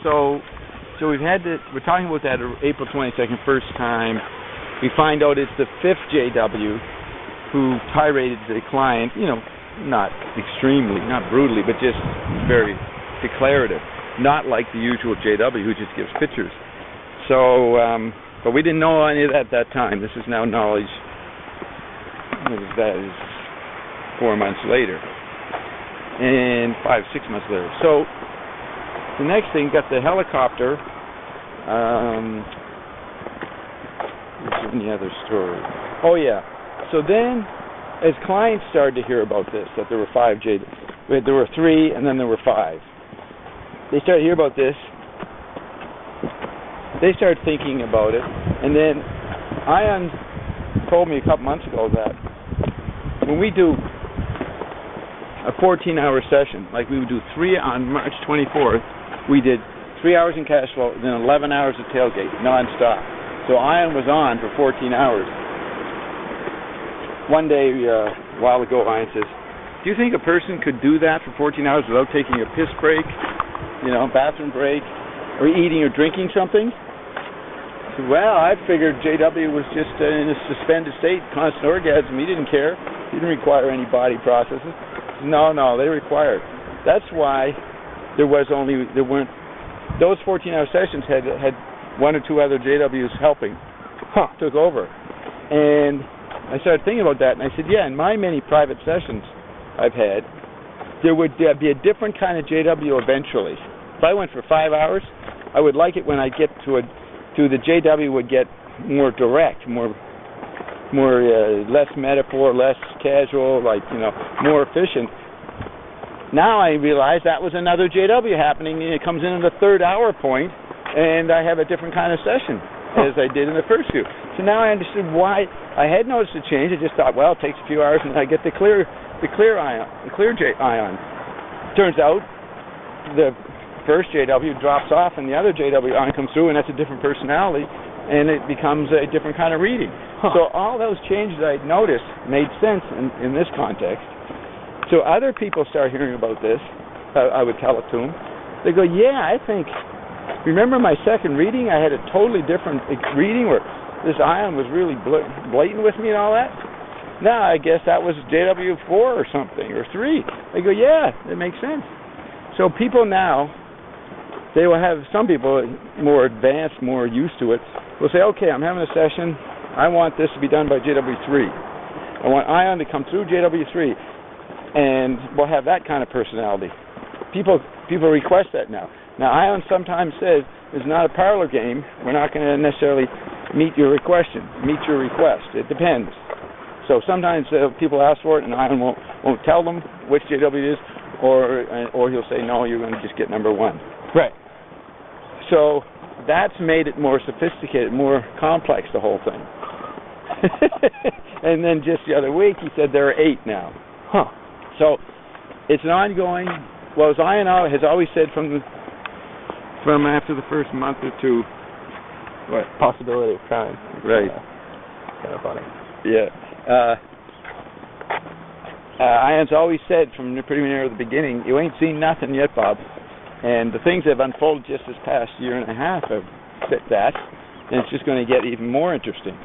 so we've had this. We're talking about that April 22nd first time. We find out it's the fifth JW who tirade the client. Not extremely, not brutally, but just very declarative. Not like the usual JW who just gives pictures. So, but we didn't know any of that at that time. This is now knowledge. That is 4 months later, and 5-6 months later. So the next thing, got the helicopter. What's any other story? Oh yeah. So then, as clients started to hear about this, that there were there were 3, and then there were 5. They started to hear about this. They started thinking about it, and then Ion told me a couple months ago that when we do a 14-hour session, like we would do 3 on March 24th, we did 3 hours in cash flow, then 11 hours of tailgate, non-stop. So Ion was on for 14 hours. One day, a while ago, Ion says, "Do you think a person could do that for 14 hours without taking a piss break, bathroom break, or eating or drinking something?" I said, "Well, I figured JW was just in a suspended state, constant orgasm. He didn't care. He didn't require any body processes." No, they required. That's why there weren't those 14-hour sessions had 1 or 2 other JWs helping. Took over. And I started thinking about that, and I said, yeah, in my many private sessions I've had, there would be a different kind of JW eventually. If I went for 5 hours, I would like it when I get to the JW would get more direct, more less metaphor, less casual, more efficient. Now I realize that was another JW happening, and it comes in at the 3rd hour point, and I have a different kind of session as I did in the first few. So now I understood why I had noticed a change. I just thought, well, it takes a few hours, and I get the clear ion. Turns out the first JW drops off, and the other JW ion comes through, and that's a different personality, and it becomes a different kind of reading. So all those changes I noticed made sense in this context. So other people start hearing about this. I would tell it to them. They go, yeah, I think, remember my second reading? I had a totally different reading where this ion was really blatant with me and all that. Now I guess that was JW4 or something, or 3. They go, yeah, it makes sense. So people now, they will have, some people more advanced, more used to it, will say, okay, I'm having a session. I want this to be done by JW3. I want ion to come through JW3, and we'll have that kind of personality. People request that now. Now, Ion sometimes says it's not a parlor game. We're not going to necessarily meet your request. It depends. So sometimes people ask for it, and Ion won't tell them which JW it is, or he'll say, no, you're going to just get number 1. Right. So that's made it more sophisticated, more complex, the whole thing. And then just the other week, he said there are 8 now. So it's an ongoing. Well, as Ion has always said from after the first month or 2, what possibility of crime? Right. Kind of funny. Yeah. Ion's always said from pretty near the beginning, you ain't seen nothing yet, Bob. And the things that have unfolded just this past year and a half have fit that, and it's just going to get even more interesting.